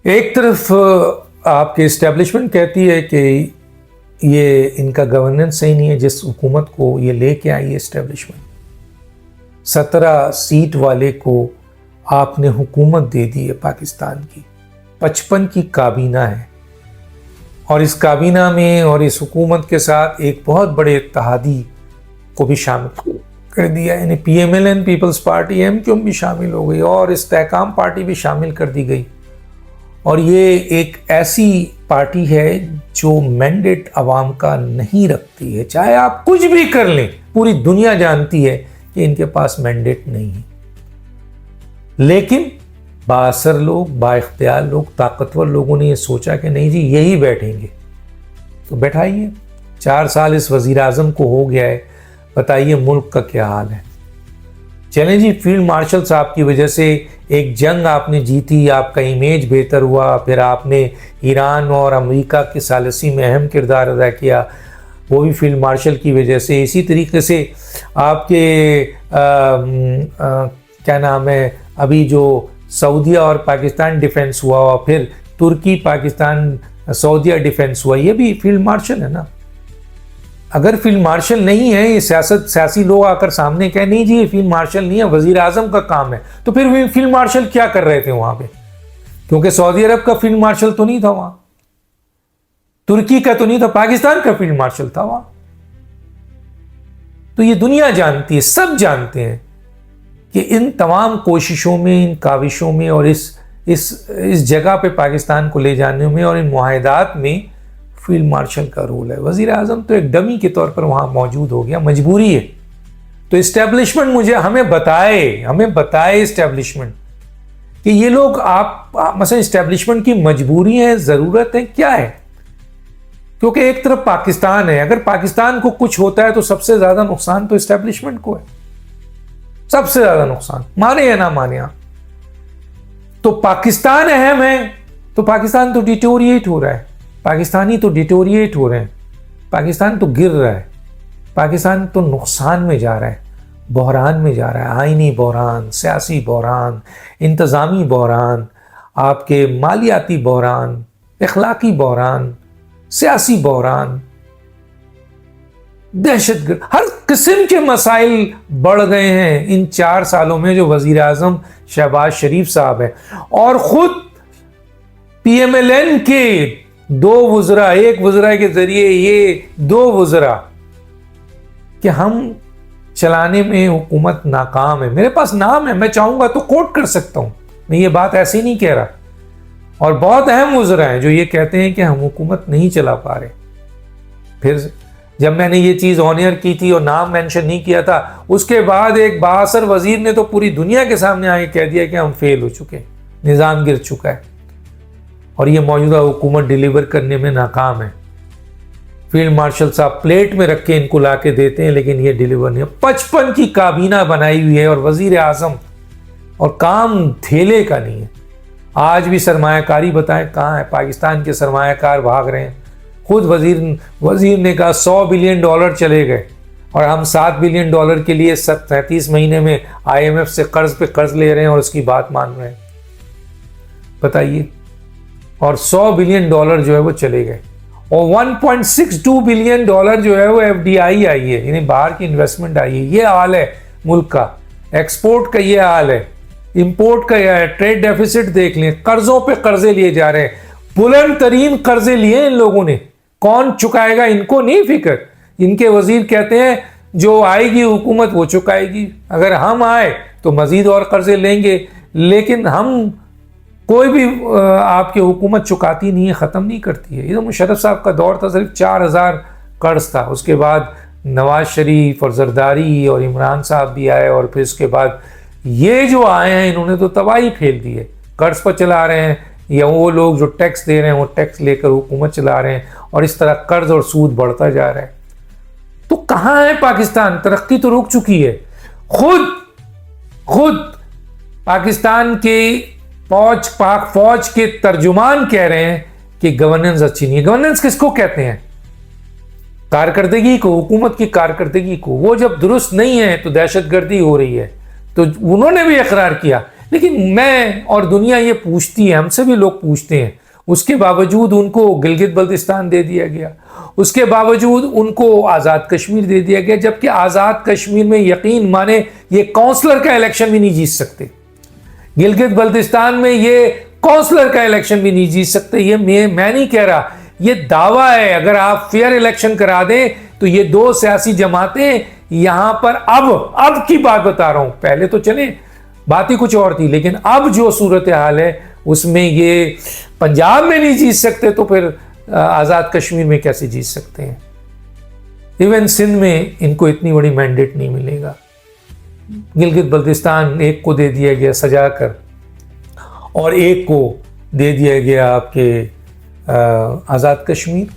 एक तरफ आपकी इस्टेब्लिशमेंट कहती है कि ये इनका गवर्नेंस सही नहीं है, जिस हुकूमत को ये लेके आई है इस्टेब्लिशमेंट, 17 सीट वाले को आपने हुकूमत दे दी है पाकिस्तान की, 55 की काबीना है, और इस काबीना में और इस हुकूमत के साथ एक बहुत बड़े इत्तेहादी को भी शामिल कर दिया, यानी PMLN पीपल्स पार्टी MQM भी शामिल हो गई और इस्तेहकाम पार्टी भी शामिल कर दी गई। और ये एक ऐसी पार्टी है जो मैंडेट अवाम का नहीं रखती है, चाहे आप कुछ भी कर लें, पूरी दुनिया जानती है कि इनके पास मैंडेट नहीं है। लेकिन बाअसर लोग, बाइख्तियार लोग, ताकतवर लोगों ने ये सोचा कि नहीं जी यही बैठेंगे, तो बैठाइए। 4 साल इस वजीर आजम को हो गया है, बताइए मुल्क का क्या हाल है। चलें जी, फील्ड मार्शल साहब की वजह से एक जंग आपने जीती, आपका इमेज बेहतर हुआ, फिर आपने ईरान और अमेरिका की सालिसी में अहम किरदार अदा किया, वो भी फील्ड मार्शल की वजह से। इसी तरीके से आपके क्या नाम है, अभी जो सऊदीया और पाकिस्तान डिफेंस हुआ, फिर तुर्की पाकिस्तान सऊदीया डिफेंस हुआ, ये भी फील्ड मार्शल है ना। अगर फील्ड मार्शल नहीं है, ये सियासी लोग आकर सामने कहें नहीं जी ये फील्ड मार्शल नहीं है, वजीर आजम का काम है, तो फिर फील्ड मार्शल क्या कर रहे थे वहां पे? क्योंकि सऊदी अरब का फील्ड मार्शल तो नहीं था वहां, तुर्की का तो नहीं था, पाकिस्तान का फील्ड मार्शल था वहां। तो ये दुनिया जानती है, सब जानते हैं कि इन तमाम कोशिशों में, इन काविशों में और इस जगह पे पाकिस्तान को ले जाने में और इन मुआहिदात में फील्ड मार्शल का रोल है। वजीर आजम तो एक डमी के तौर पर वहां मौजूद हो गया, मजबूरी है। तो इस्टेब्लिशमेंट हमें बताए इस्टेब्लिशमेंट कि ये लोग मतलब इस्टेब्लिशमेंट की मजबूरी है, जरूरत है, क्या है? क्योंकि एक तरफ पाकिस्तान है, अगर पाकिस्तान को कुछ होता है तो सबसे ज्यादा नुकसान तो इस्टेब्लिशमेंट को है, सबसे ज्यादा नुकसान, माने या ना माने आप। तो पाकिस्तान अहम है, तो पाकिस्तान तो डिटोरिएट हो रहा है, पाकिस्तानी तो डिटोरिएट हो रहे हैं, पाकिस्तान तो गिर रहा है, पाकिस्तान तो नुकसान में जा रहा है, बहरान में जा रहा है। आईनी बहरान, सियासी बहरान, इंतज़ामी बहरान, आपके मालियाती बहरान, इखलाकी बहरान, सियासी बहरान, दहशतगर्द, हर किस्म के मसाइल बढ़ गए हैं इन 4 सालों में जो वजीर आजम शहबाज शरीफ साहब हैं। और खुद PMLN के 2 वज़रा, एक वज़रा के जरिए ये 2 वज़रा कि हम चलाने में हुकूमत नाकाम है। मेरे पास नाम है, मैं चाहूंगा तो कोट कर सकता हूं, मैं ये बात ऐसे नहीं कह रहा। और बहुत अहम वज़रा हैं जो ये कहते हैं कि हम हुकूमत नहीं चला पा रहे। फिर जब मैंने ये चीज़ ऑन एयर की थी और नाम मेंशन नहीं किया था, उसके बाद एक बाअसर वजीर ने तो पूरी दुनिया के सामने आके कह दिया कि हम फेल हो चुके, निज़ाम गिर चुका है और ये मौजूदा हुकूमत डिलीवर करने में नाकाम है। फील्ड मार्शल साहब प्लेट में रख के इनको ला के देते हैं, लेकिन ये डिलीवर नहीं है। 55 की काबीना बनाई हुई है और वजीर आजम, और काम थेले का नहीं है। आज भी सरमायाकारी बताएं कहाँ है? पाकिस्तान के सरमायाकार भाग रहे हैं। खुद वजीर ने कहा $100 बिलियन चले गए और हम $7 बिलियन के लिए 37 महीने में IMF से कर्ज पे कर्ज ले रहे हैं और उसकी बात मान रहे हैं, बताइए। और $100 बिलियन जो है वो चले गए और $1.62 बिलियन जो है वो FDI आई है, यानी बाहर की इन्वेस्टमेंट आई है। ये हाल है मुल्क का, एक्सपोर्ट का ये हाल है, इंपोर्ट का यह है। ट्रेड डेफिसिट देख लें, कर्जों पे कर्जे लिए जा रहे हैं, बुलंद तरीन कर्जे लिए इन लोगों ने। कौन चुकाएगा इनको नहीं फिक्र। इनके वजीर कहते हैं जो आएगी हुकूमत वो चुकाएगी, अगर हम आए तो मजीद और कर्जे लेंगे, लेकिन हम कोई भी आपकी हुकूमत चुकाती नहीं है, ख़त्म नहीं करती है। ये तो मुशर्रफ साहब का दौर था, सिर्फ 4000 कर्ज था। उसके बाद नवाज शरीफ और जरदारी और इमरान साहब भी आए, और फिर उसके बाद ये जो आए हैं इन्होंने तो तबाही फेल दी है। कर्ज पर चला रहे हैं, या वो लोग जो टैक्स दे रहे हैं वो टैक्स लेकर हुकूमत चला रहे हैं, और इस तरह कर्ज और सूद बढ़ता जा रहा है। तो कहाँ है पाकिस्तान? तरक्की तो रुक चुकी है। खुद पाकिस्तान के पाक फौज के तर्जुमान कह रहे हैं कि गवर्नेंस अच्छी नहीं है। गवर्नेंस किसको कहते हैं? कारकर्दगी को, हुकूमत की कारकर्दगी को। वो जब दुरुस्त नहीं है तो दहशतगर्दी हो रही है, तो उन्होंने भी इकरार किया। लेकिन मैं और दुनिया ये पूछती है, हमसे भी लोग पूछते हैं, उसके बावजूद उनको गिलगित बल्तिस्तान दे दिया गया, उसके बावजूद उनको आज़ाद कश्मीर दे दिया गया, जबकि आज़ाद कश्मीर में यकीन माने ये काउंसलर का इलेक्शन भी नहीं जीत सकते। गिलगित बल्तिस्तान में ये काउंसलर का इलेक्शन भी नहीं जीत सकते। ये मैं नहीं कह रहा, ये दावा है। अगर आप फेयर इलेक्शन करा दें तो ये दो सियासी जमातें यहां पर, अब की बात बता रहा हूं, पहले तो चले बात ही कुछ और थी, लेकिन अब जो सूरत हाल है उसमें ये पंजाब में नहीं जीत सकते तो फिर आज़ाद कश्मीर में कैसे जीत सकते हैं। इवन सिंध में इनको इतनी बड़ी मैंडेट नहीं मिलेगा। गिलगित बल्तिस्तान एक को दे दिया गया सजा कर और एक को दे दिया गया आपके आज़ाद कश्मीर।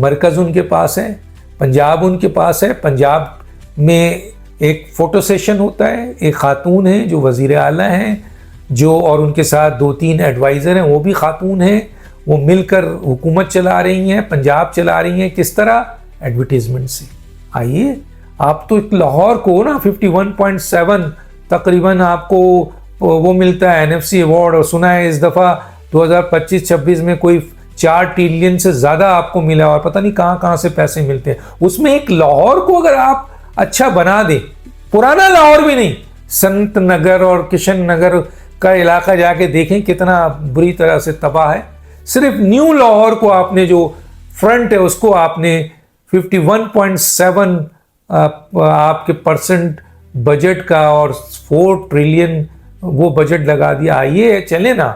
मरकज़ उनके पास है, पंजाब उनके पास है। पंजाब में एक फोटो सेशन होता है, एक खातून है जो वज़ीर आला हैं, जो और उनके साथ 2-3 एडवाइज़र हैं, वो भी खातून हैं। वो मिलकर हुकूमत चला रही हैं, पंजाब चला रही हैं। किस तरह? एडवर्टीजमेंट से। आइए, आप तो लाहौर को ना 51.7 तकरीबन आपको वो मिलता है NFC अवार्ड, और सुना है इस दफ़ा 2025-26 में कोई 4 ट्रिलियन से ज़्यादा आपको मिला, और पता नहीं कहाँ कहाँ से पैसे मिलते हैं। उसमें एक लाहौर को अगर आप अच्छा बना दें, पुराना लाहौर भी नहीं, संत नगर और किशन नगर का इलाका जाके देखें कितना बुरी तरह से तबाह है। सिर्फ न्यू लाहौर को आपने जो फ्रंट है उसको आपने 51.7 आपके परसेंट बजट का और 4 ट्रिलियन वो बजट लगा दिया। आइए चले ना,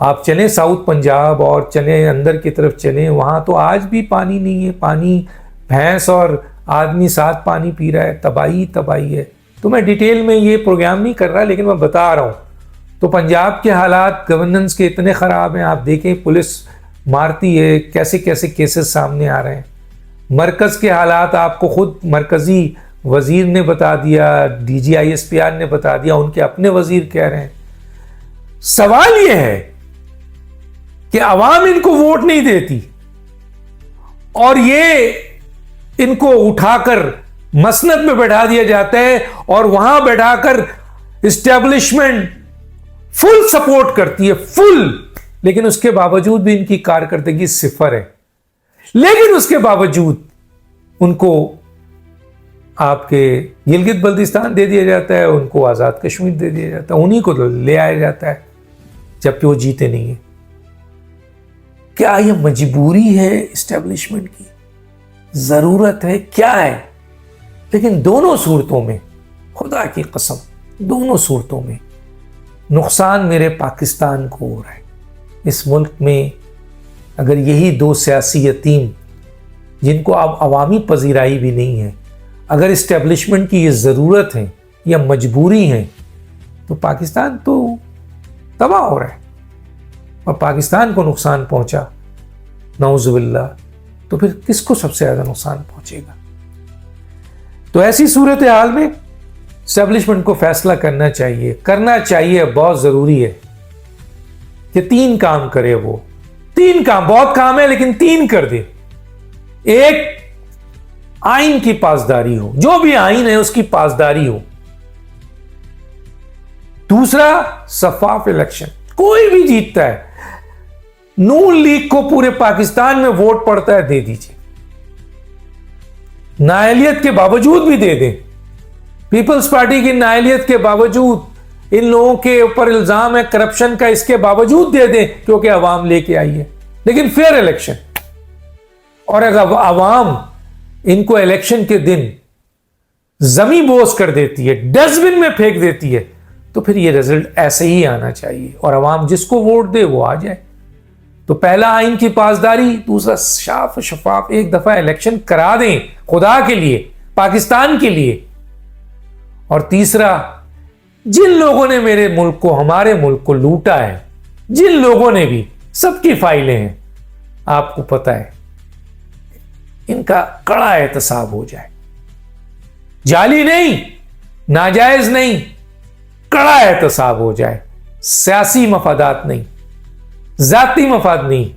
आप चलें साउथ पंजाब और चलें अंदर की तरफ चलें, वहाँ तो आज भी पानी नहीं है। पानी भैंस और आदमी साथ पानी पी रहा है, तबाही है। तो मैं डिटेल में ये प्रोग्राम नहीं कर रहा, लेकिन मैं बता रहा हूँ। तो पंजाब के हालात गवर्नेंस के इतने ख़राब हैं, आप देखें पुलिस मारती है, कैसे कैसे केसेस सामने आ रहे हैं। मरकज़ के हालात आपको खुद मरकज़ी वज़ीर ने बता दिया, DG ISPR ने बता दिया, उनके अपने वज़ीर कह रहे हैं। सवाल यह है कि अवाम इनको वोट नहीं देती और ये इनको उठाकर मसनद में बैठा दिया जाता है और वहां बैठाकर इस्टेब्लिशमेंट फुल सपोर्ट करती है, फुल। लेकिन उसके बावजूद भी इनकी कारकर्दगी सिफर है। लेकिन उसके बावजूद उनको आपके गिलगित बल्तिस्तान दे दिया जाता है, उनको आज़ाद कश्मीर दे दिया जाता है, उन्हीं को ले आया जाता है, जबकि वो जीते नहीं है। क्या ये मजबूरी है इस्टेब्लिशमेंट की? जरूरत है? क्या है? लेकिन दोनों सूरतों में, खुदा की कसम, दोनों सूरतों में नुकसान मेरे पाकिस्तान को हो रहा है। इस मुल्क में अगर यही दो सियासी यतीम, जिनको अब अवामी पजीराई भी नहीं है, अगर इस्टेब्लिशमेंट की ये ज़रूरत है या मजबूरी है, तो पाकिस्तान तो तबाह हो रहा है और पाकिस्तान को नुकसान पहुंचा, नाउज़ुबिल्लाह, तो फिर किसको सबसे ज़्यादा नुकसान पहुंचेगा? तो ऐसी सूरत हाल में इस्टेब्लिशमेंट को फैसला करना चाहिए, बहुत ज़रूरी है कि 3 काम करे। वो 3 काम, बहुत काम है लेकिन 3 कर दे। एक, आइन की पासदारी हो, जो भी आइन है उसकी पासदारी हो। दूसरा, शफाफ इलेक्शन, कोई भी जीतता है, नून लीग को पूरे पाकिस्तान में वोट पड़ता है, दे दीजिए, नाअहलियत के बावजूद भी दे दें। पीपल्स पार्टी की नाअहलियत के बावजूद, इन लोगों के ऊपर इल्जाम है करप्शन का, इसके बावजूद दे दें क्योंकि अवाम लेके आई है। लेकिन फेयर इलेक्शन, और अगर अवाम इनको इलेक्शन के दिन जमी बोझ कर देती है, डस्टबिन में फेंक देती है, तो फिर ये रिजल्ट ऐसे ही आना चाहिए और अवाम जिसको वोट दे वो आ जाए। तो पहला आइन की पासदारी, दूसरा साफ शफाफ एक दफा इलेक्शन करा दें खुदा के लिए, पाकिस्तान के लिए, और तीसरा, जिन लोगों ने मेरे मुल्क को, हमारे मुल्क को लूटा है, जिन लोगों ने भी, सबकी फाइलें हैं, आपको पता है, इनका कड़ा एहतसाब हो जाए। जाली नहीं, नाजायज नहीं, कड़ा एहतसाब हो जाए। सियासी मफादात नहीं, जाती मफाद नहीं,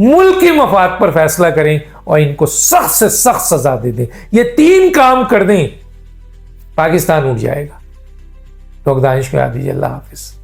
मुल्क के मफाद पर फैसला करें और इनको सख्त से सख्त सजा दे दें। ये 3 काम कर दें, पाकिस्तान उठ जाएगा। तो दानिश को याद दीजिए। अल्लाह हाफिज़।